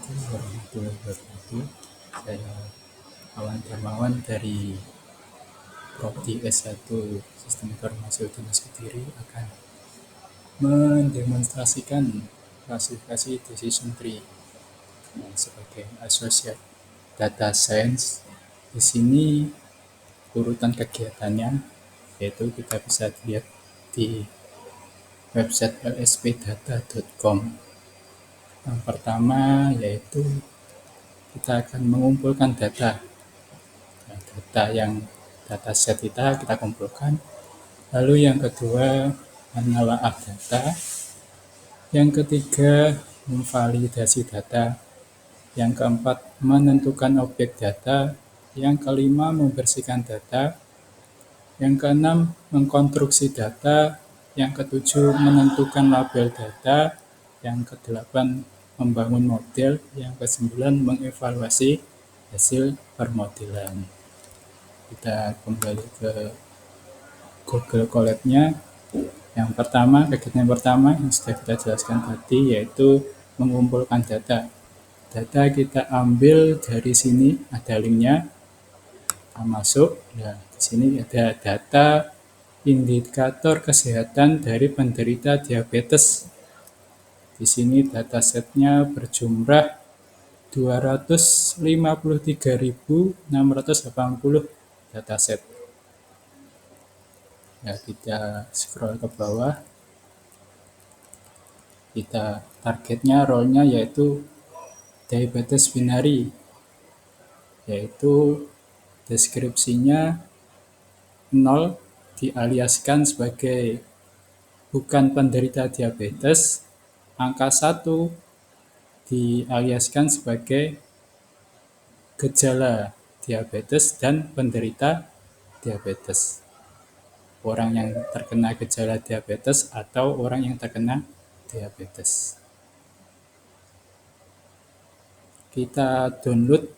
Assalamualaikum warahmatullahi wabarakatuh. Saya Awan Darmawan dari Prodi S1 Sistem Informasi Utama Kediri akan mendemonstrasikan klasifikasi decision tree sebagai associate data science. Di sini urutan kegiatannya yaitu kita bisa lihat di website lspdata.com. Yang pertama yaitu kita akan mengumpulkan data dataset kita kumpulkan. Lalu yang kedua menelaah data. Yang ketiga memvalidasi data. Yang keempat menentukan objek data. Yang kelima membersihkan data. Yang keenam mengkonstruksi data. Yang ketujuh menentukan label data. Yang kedelapan membangun model. Yang kesembilan mengevaluasi hasil permodelan. Kita kembali ke Google Colab-nya. Kegiatan yang pertama yang sudah kita jelaskan tadi yaitu mengumpulkan data. Data kita ambil dari sini, ada linknya. Kita masuk. Nah, di sini ada data indikator kesehatan dari penderita diabetes. Di sini datasetnya berjumlah 253.680 dataset. Ya, kita scroll ke bawah. Kita targetnya role-nya yaitu diabetes binary, yaitu deskripsinya 0 dialiaskan sebagai bukan penderita diabetes, angka 1 dialiaskan sebagai gejala diabetes dan penderita diabetes. Orang yang terkena gejala diabetes atau orang yang terkena diabetes. Kita download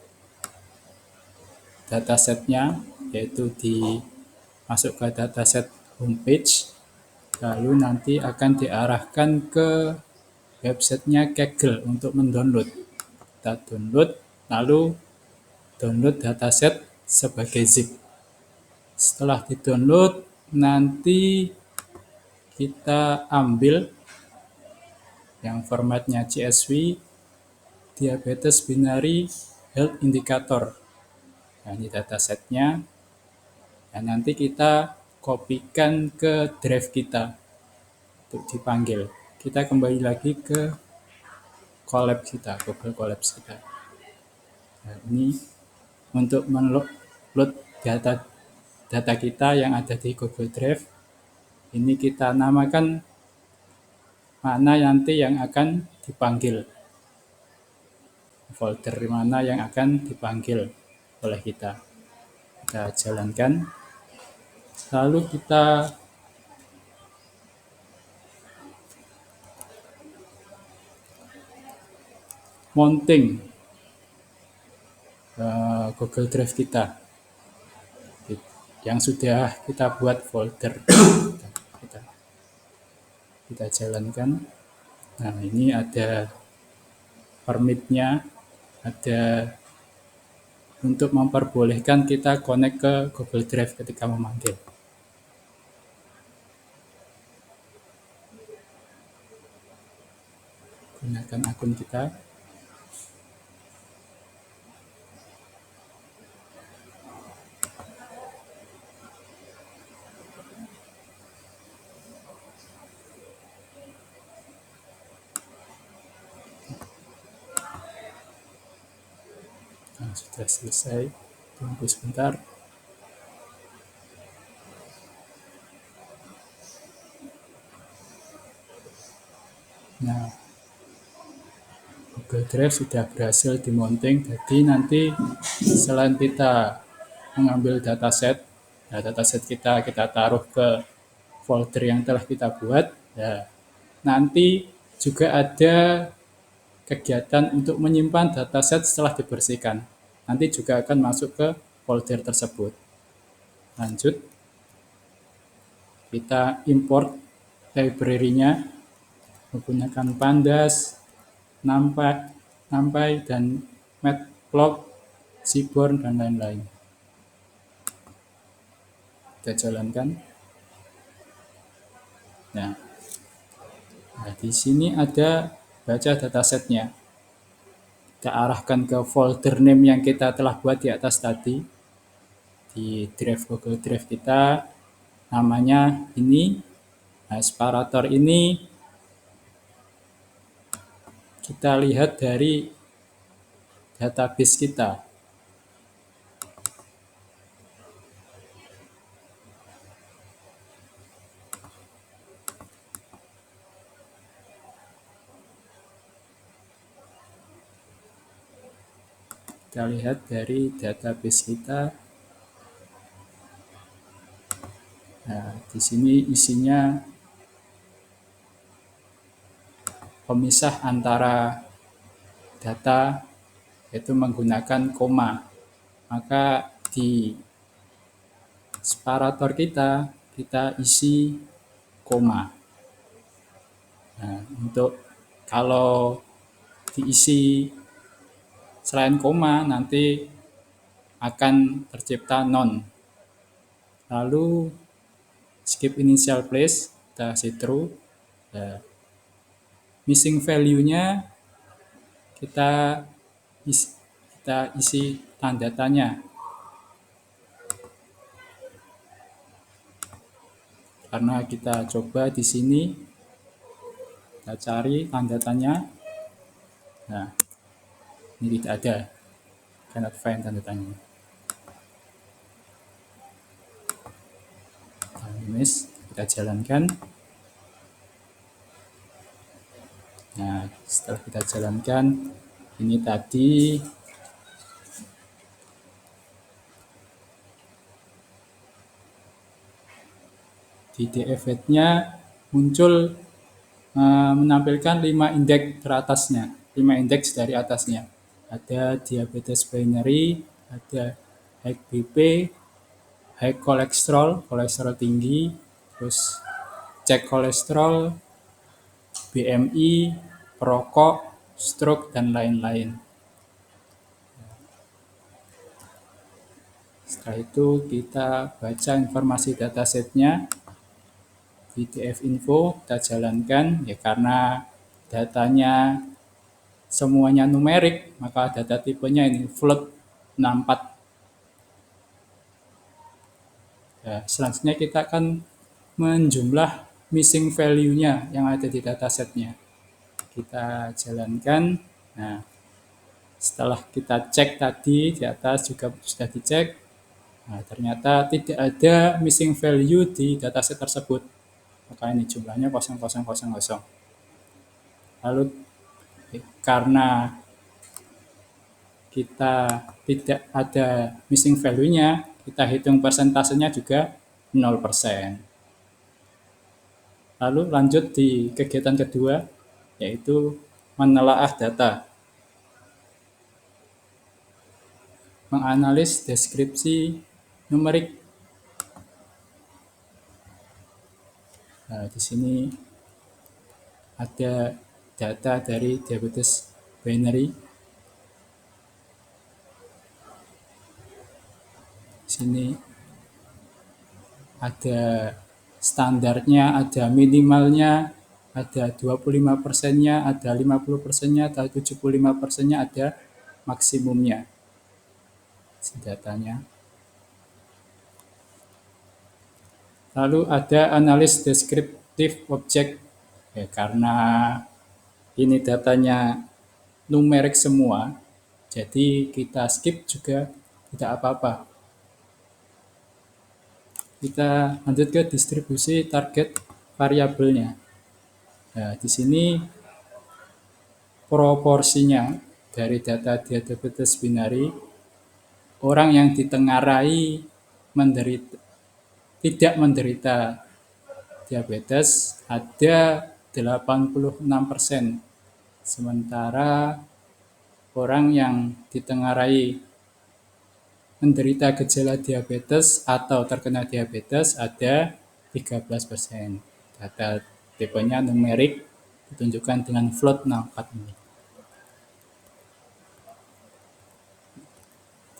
datasetnya, yaitu masuk ke dataset homepage, lalu nanti akan diarahkan ke websitenya Kaggle untuk mendownload. Kita download, lalu download dataset sebagai zip. Setelah di-download, nanti kita ambil yang formatnya CSV, diabetes binary health indicator. Nah, ini datasetnya. Nah, nanti kita kopikan ke drive kita untuk dipanggil. Kita kembali lagi ke Colab kita, Google Colabs kita. Nah, ini untuk menload data kita yang ada di Google Drive. Ini kita namakan mana nanti yang akan dipanggil. Folder mana yang akan dipanggil oleh kita. Kita jalankan. Lalu kita mounting Google Drive kita yang sudah kita buat folder. Kita jalankan. Nah, ini ada permitnya, ada untuk memperbolehkan kita connect ke Google Drive ketika memanggil. Gunakan akun kita. Nah, sudah selesai. Tunggu sebentar. Nah, Google Drive sudah berhasil dimounting. Jadi nanti selain kita mengambil dataset, dataset kita taruh ke folder yang telah kita buat. Ya, nanti juga ada kegiatan untuk menyimpan dataset setelah dibersihkan. Nanti juga akan masuk ke folder tersebut. Lanjut, kita import library-nya menggunakan Pandas, NumPy, NumPy, dan Matplotlib, Seaborn, dan lain-lain. Kita jalankan. Nah, di sini ada baca datasetnya. Kita arahkan ke folder name yang kita telah buat di atas tadi. Di drive Google Drive kita, namanya ini. Nah, separator ini kita lihat dari database kita. Kita lihat dari database kita. Nah, di sini isinya pemisah antara data, yaitu menggunakan koma. Maka di separator kita isi koma. Nah, untuk kalau diisi selain koma, nanti akan tercipta non. Lalu skip initial place, kita isi true. Nah, missing value-nya kita isi tanda tanya. Karena kita coba di sini, kita cari tanda tanya. Nah, ini tidak ada. Cannot find tanda tanya. Kita jalankan. Nah, setelah kita jalankan, ini tadi di df-nya muncul menampilkan 5 indeks teratasnya, 5 indeks dari atasnya. Ada diabetes binary, ada high BP, high kolesterol, kolesterol tinggi, terus cek kolesterol, BMI, perokok, stroke, dan lain-lain. Setelah itu kita baca informasi datasetnya di df-info, kita jalankan. Ya, karena datanya semuanya numerik, maka data tipenya ini float 64. Ya, selanjutnya kita akan menjumlah missing value-nya yang ada di datasetnya. Kita jalankan. Nah, setelah kita cek tadi di atas juga sudah dicek. Nah, ternyata tidak ada missing value di dataset tersebut. Maka ini jumlahnya 0000. Lalu karena kita tidak ada missing value-nya, kita hitung persentasenya juga 0%. Lalu lanjut di kegiatan kedua, yaitu menelaah data. Menganalisis deskripsi numerik. Nah, di sini ada data dari diabetes binary. Di sini ada standarnya, ada minimalnya, ada 25%-nya, ada 50%-nya, ada 75%-nya, ada maksimumnya. Datanya. Lalu ada analis deskriptif objek. Ya, karena ini datanya numerik semua, jadi kita skip juga tidak apa-apa. Kita lanjut ke distribusi target variabelnya. Nah, di sini proporsinya dari data diabetes binary, orang yang ditengarai tidak menderita diabetes ada 86%. Sementara orang yang ditengarai menderita gejala diabetes atau terkena diabetes ada 13%. Data tipenya numerik ditunjukkan dengan float 64 ini.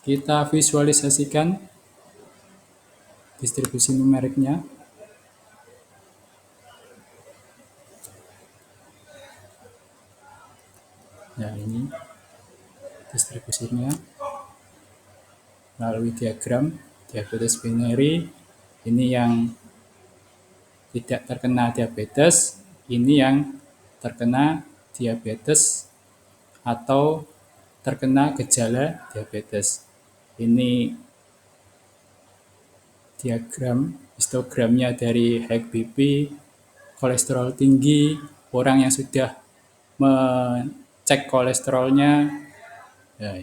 Kita visualisasikan distribusi numeriknya. Nah, ini distribusinya melalui diagram diabetes binary. Ini yang tidak terkena diabetes, ini yang terkena diabetes atau terkena gejala diabetes. Ini diagram histogramnya dari high BP, kolesterol tinggi, orang yang sudah mengecek kolesterolnya. Nah,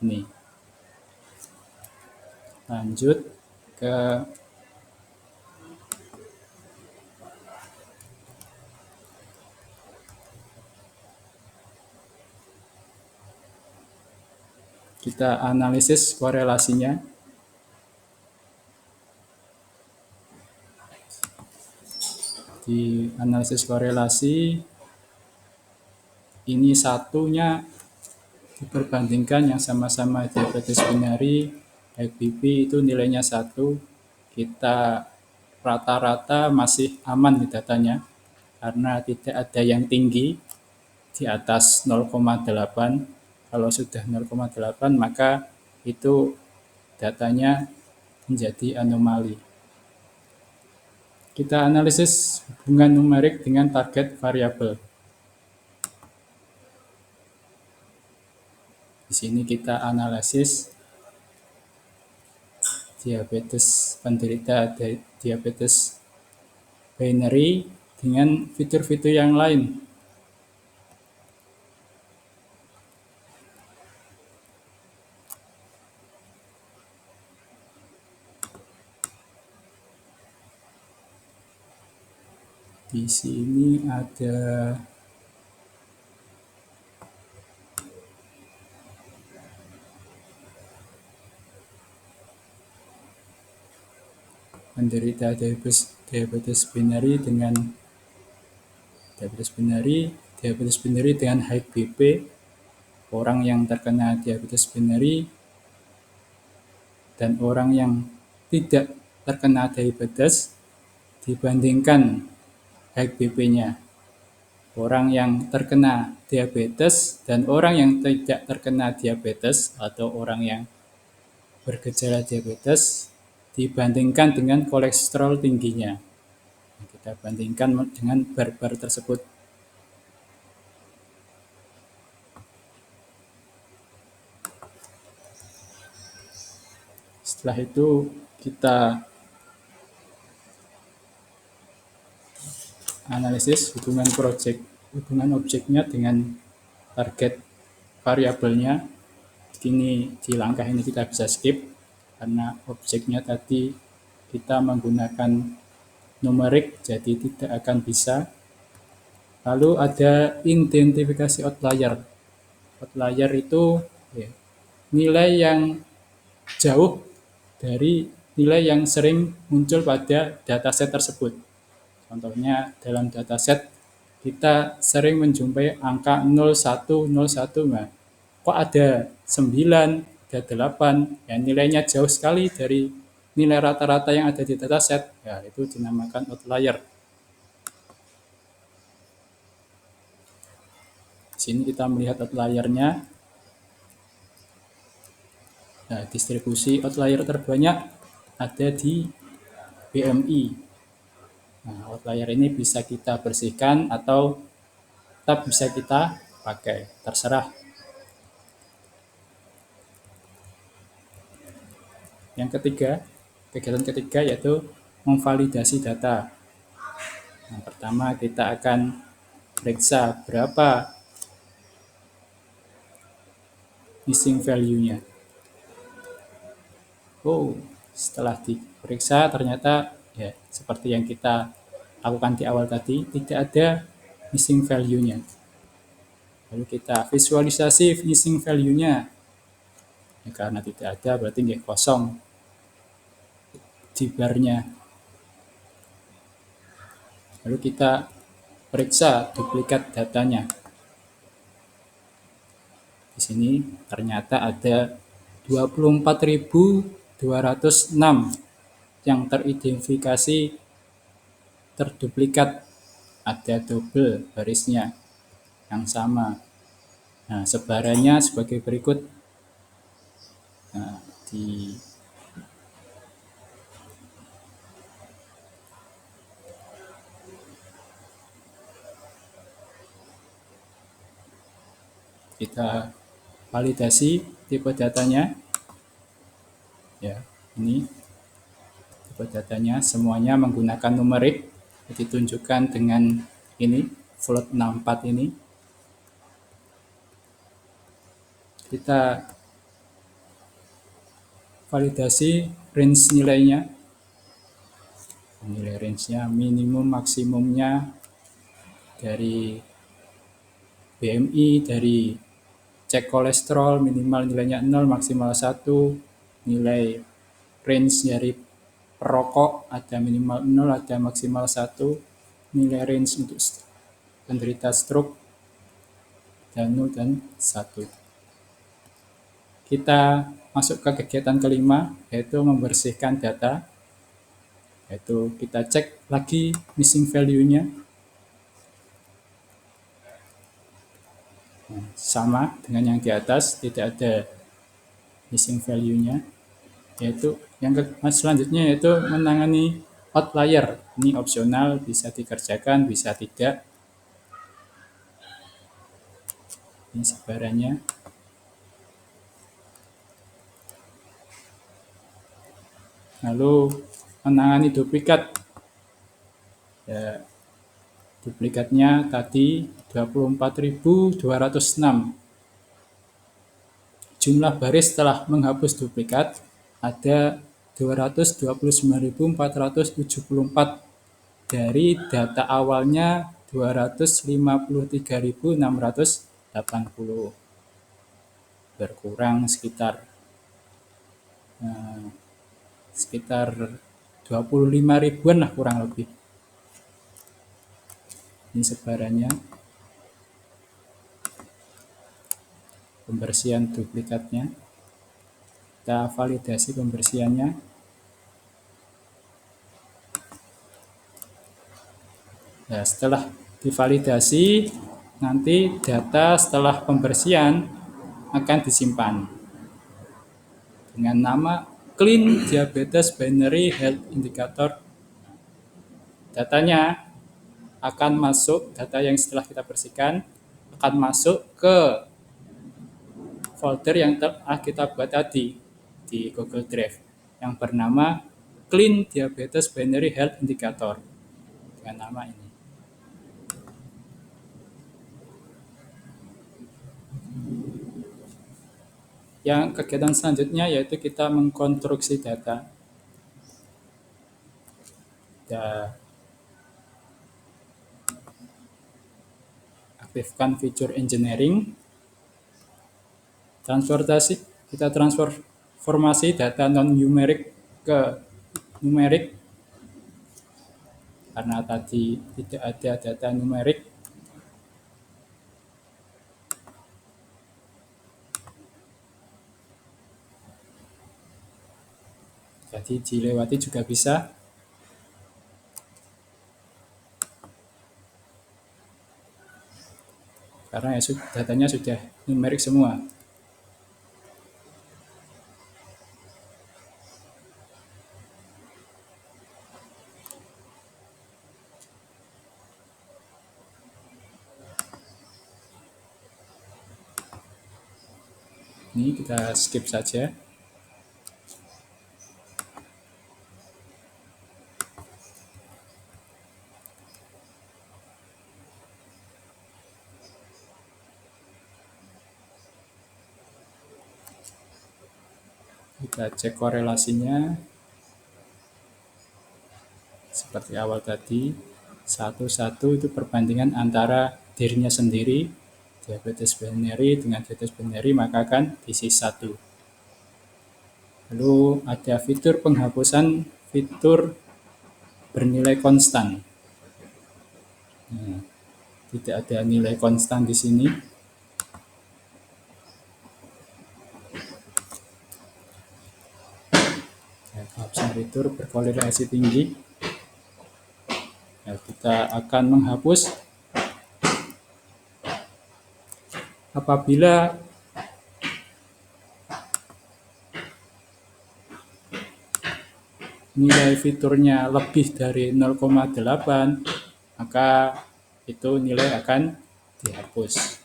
ini lanjut ke kita analisis korelasinya. Di analisis korelasi, ini satunya diperbandingkan yang sama-sama diabetes binary, high BP itu nilainya 1, kita rata-rata masih aman di datanya karena tidak ada yang tinggi di atas 0,8. Kalau sudah 0,8 maka itu datanya menjadi anomali. Kita analisis hubungan numerik dengan target variabel. Di sini kita analisis penderita diabetes binary dengan fitur-fitur yang lain. Di sini ada penderita diabetes binary dengan high BP, orang yang terkena diabetes binary, dan orang yang tidak terkena diabetes dibandingkan high BP-nya. Orang yang terkena diabetes dan orang yang tidak terkena diabetes atau orang yang bergejala diabetes dibandingkan dengan kolesterol tingginya. Kita bandingkan dengan bar-bar tersebut. Setelah itu kita analisis hubungan objeknya dengan target variabelnya. Di langkah ini kita bisa skip karena objeknya tadi kita menggunakan numerik, jadi tidak akan bisa. Lalu ada identifikasi outlier. Outlier itu nilai yang jauh dari nilai yang sering muncul pada dataset tersebut. Contohnya dalam dataset kita sering menjumpai angka 01, 01. Nah, kok ada 9, ada 8, ya nilainya jauh sekali dari nilai rata-rata yang ada di dataset. Ya, itu dinamakan outlier. Di sini kita melihat outliernya. Nah, distribusi outlier terbanyak ada di BMI. Nah, outlier ini bisa kita bersihkan atau tetap bisa kita pakai, terserah. Yang ketiga, kegiatan ketiga yaitu memvalidasi data. Yang pertama kita akan periksa berapa missing value-nya. Setelah diperiksa ternyata ya seperti yang kita lakukan di awal tadi, tidak ada missing value-nya. Lalu kita visualisasi missing value-nya. Ya, karena tidak ada berarti nggak kosong di barnya. Lalu kita periksa duplikat datanya. Di sini ternyata ada 24.206 yang teridentifikasi terduplikat, ada double barisnya yang sama. Nah, sebarannya sebagai berikut. Nah, kita validasi tipe datanya. Ya, ini tipe datanya semuanya menggunakan numerik, ditunjukkan dengan ini float 64 ini. Kita validasi range nilainya, nilai range-nya minimum maksimumnya dari BMI, dari cek kolesterol minimal nilainya 0, maksimal 1, nilai range dari perokok ada minimal 0, ada maksimal 1, nilai range untuk penderita stroke dan 0 dan 1. Kita masuk ke kegiatan kelima, yaitu membersihkan data. Yaitu kita cek lagi missing value-nya. Nah, sama dengan yang di atas, tidak ada missing value-nya. Yaitu yang selanjutnya yaitu menangani outlier. Ini opsional, bisa dikerjakan, bisa tidak. Ini sebarannya. Lalu menangani duplikat. Ya, duplikatnya tadi 24.206. Jumlah baris setelah menghapus duplikat ada 229.474 dari data awalnya 253.680, berkurang sekitar 25 ribuan lah kurang lebih. Ini sebarannya. Pembersihan duplikatnya. Kita validasi pembersihannya. Nah, setelah divalidasi, nanti data setelah pembersihan akan disimpan dengan nama Clean Diabetes Binary Health Indicator. Datanya akan masuk, data yang setelah kita bersihkan akan masuk ke folder yang telah kita buat tadi di Google Drive yang bernama Clean Diabetes Binary Health Indicator dengan nama ini. Yang kegiatan selanjutnya yaitu kita mengkonstruksi data. Kita aktifkan feature engineering. Transportasi, kita transformasi data non-numerik ke numerik. Karena tadi tidak ada data numerik, jadi dilewati juga bisa. Karena ya, datanya sudah numerik semua. Ini kita skip saja. Kita cek korelasinya seperti awal tadi, 1:1 itu perbandingan antara dirinya sendiri, diabetes binary dengan diabetes binary, maka akan diisi 1. Lalu ada fitur penghapusan fitur bernilai konstan. Nah, tidak ada nilai konstan di sini. Absen fitur berkorelasi tinggi. Nah, kita akan menghapus apabila nilai fiturnya lebih dari 0,8, maka itu nilai akan dihapus.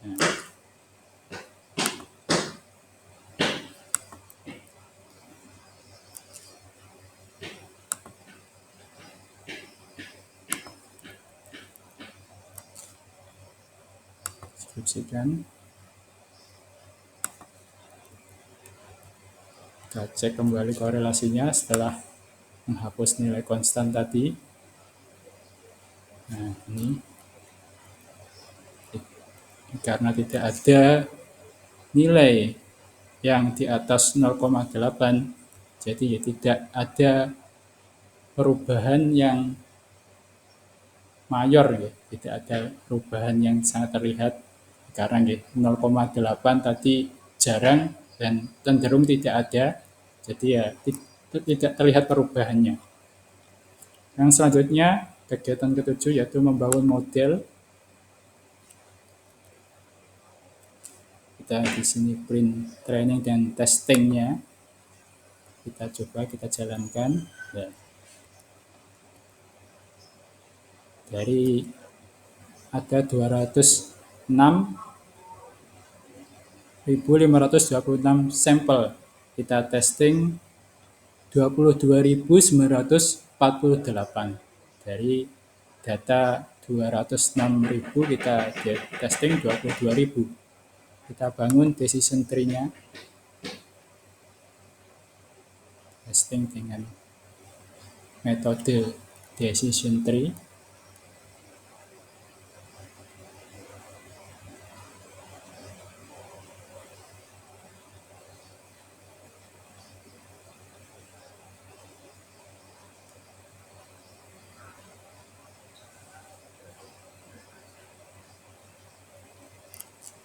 Nah, deskripsikan. Kita cek kembali korelasinya setelah menghapus nilai konstan tadi. Nah, ini karena tidak ada nilai yang di atas 0,8, jadi ya tidak ada perubahan yang mayor, ya. Tidak ada perubahan yang sangat terlihat karena ya, 0,8 tadi jarang dan cenderung tidak ada, jadi ya tidak terlihat perubahannya. Yang selanjutnya, kegiatan ketujuh yaitu membangun model. Kita di sini print training dan testingnya. Kita coba, kita jalankan. Ya. Dari ada 206.526 sampel. Kita testing 22.948. Dari data 206.000 kita testing 22.000. Kita bangun decision tree-nya. Testing dengan metode decision tree.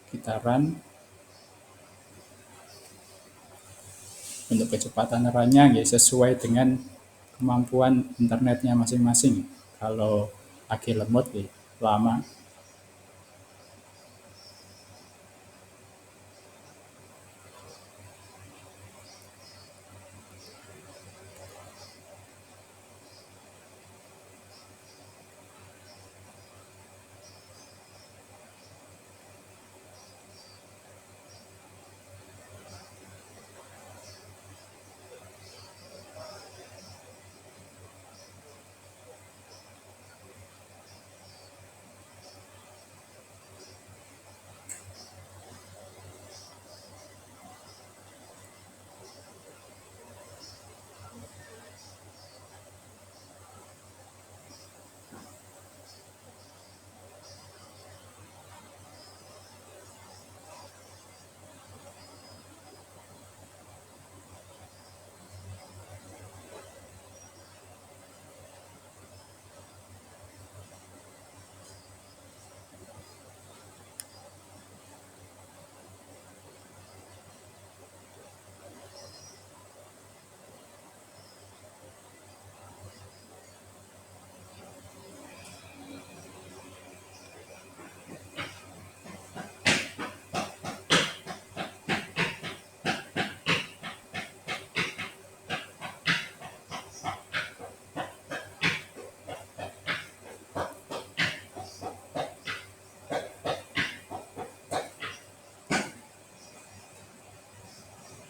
Kita run. Untuk kecepatan run-nya ya sesuai dengan kemampuan internetnya masing-masing. Kalau lagi lemot ya lama.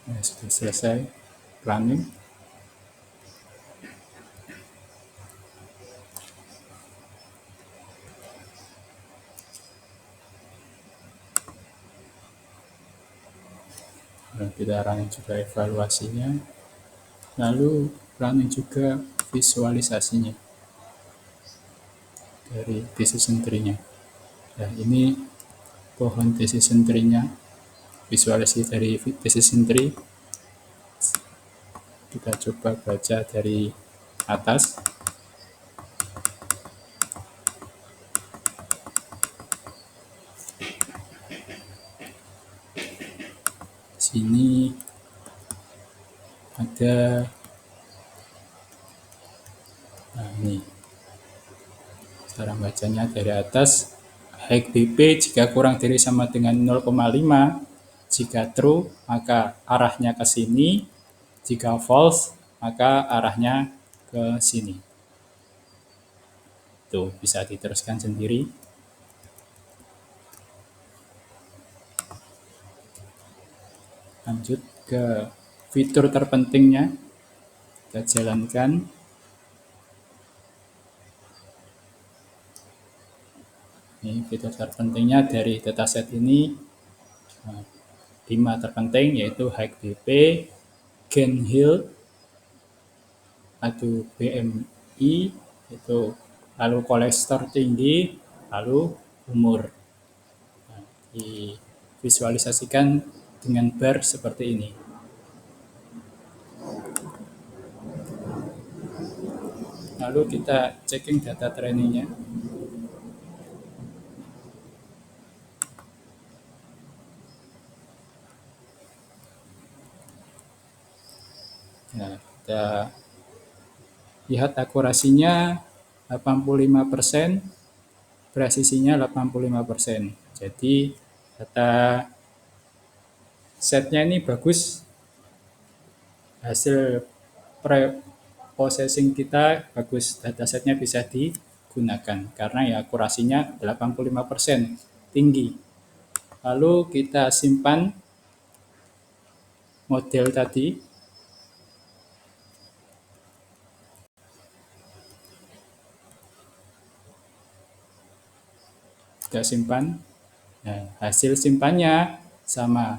Ya, sudah selesai running. Dan kita running juga evaluasinya. Lalu running juga visualisasinya dari decision tree-nya. Nah, ini pohon decision tree-nya, visualisasi dari decision tree. Kita coba baca dari atas. Sini ada, nah ini cara bacanya dari atas. High BP jika kurang dari sama dengan 0,5, jika true maka arahnya ke sini, jika false maka arahnya ke sini. Tuh, bisa diteruskan sendiri. Lanjut ke fitur terpentingnya, kita jalankan. Ini fitur terpentingnya dari dataset ini, 5 terpenting yaitu high BP, gain yield, atau BMI, itu lalu kolesterol tinggi, lalu umur. Nah, divisualisasikan dengan bar seperti ini. Lalu kita checking data trainingnya. Nah, kita lihat akurasinya 85%, presisinya 85%. Jadi data setnya ini bagus, hasil pre-processing kita bagus, datasetnya bisa digunakan karena ya akurasinya 85%, tinggi. Lalu kita simpan model tadi. Kita simpan. Nah, hasil simpannya sama,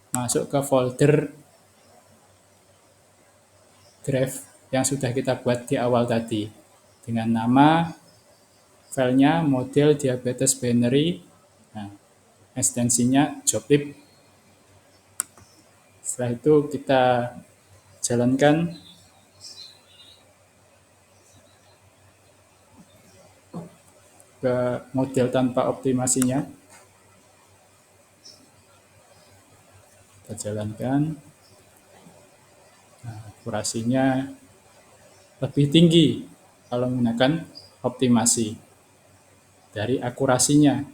masuk ke folder graph yang sudah kita buat di awal tadi dengan nama filenya model diabetes binary. Nah, ekstensinya joblib. Setelah itu kita jalankan ke model tanpa optimasinya. Kita jalankan. Nah, akurasinya lebih tinggi kalau menggunakan optimasi dari akurasinya.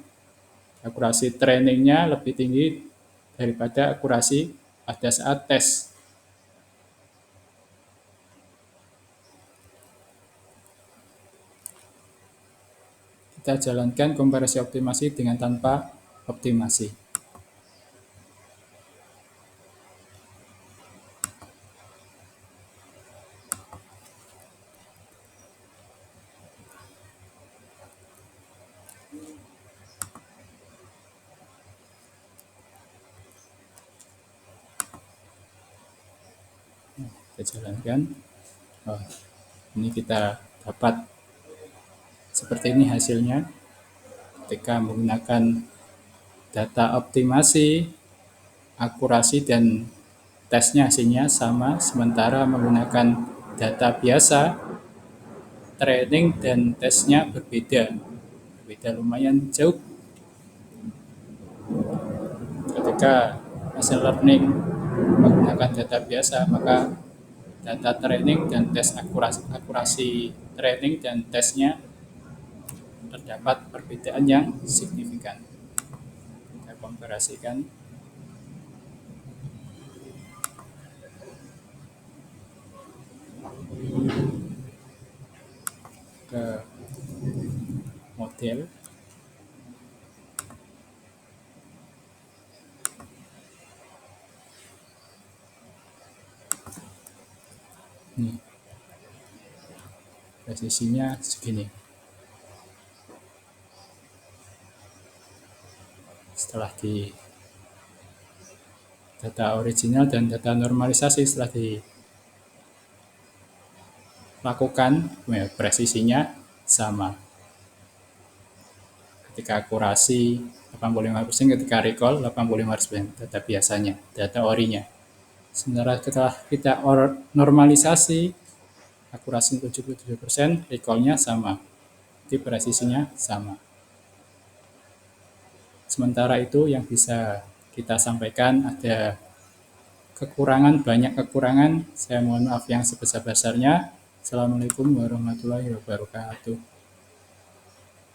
Akurasi trainingnya lebih tinggi daripada akurasi pada saat tes. Kita jalankan komparasi optimasi dengan tanpa optimasi. Kita jalankan. Oh, ini kita dapat seperti ini hasilnya. Ketika menggunakan data optimasi, akurasi dan tesnya hasilnya sama, sementara menggunakan data biasa, training dan tesnya berbeda lumayan jauh. Ketika hasil learning menggunakan data biasa, maka data training dan tes akurasi training dan tesnya terdapat perbedaan yang signifikan. Kita komparasikan. Ke model. Nih, presisinya segini. Setelah di data original dan data normalisasi setelah dilakukan, presisinya sama. Ketika akurasi 85%, ketika recall 85%, data biasanya, data orinya. Sementara setelah kita normalisasi, akurasi 77%, recall-nya sama, jadi presisinya sama. Sementara itu yang bisa kita sampaikan ada banyak kekurangan, saya mohon maaf yang sebesar-besarnya. Assalamualaikum warahmatullahi wabarakatuh.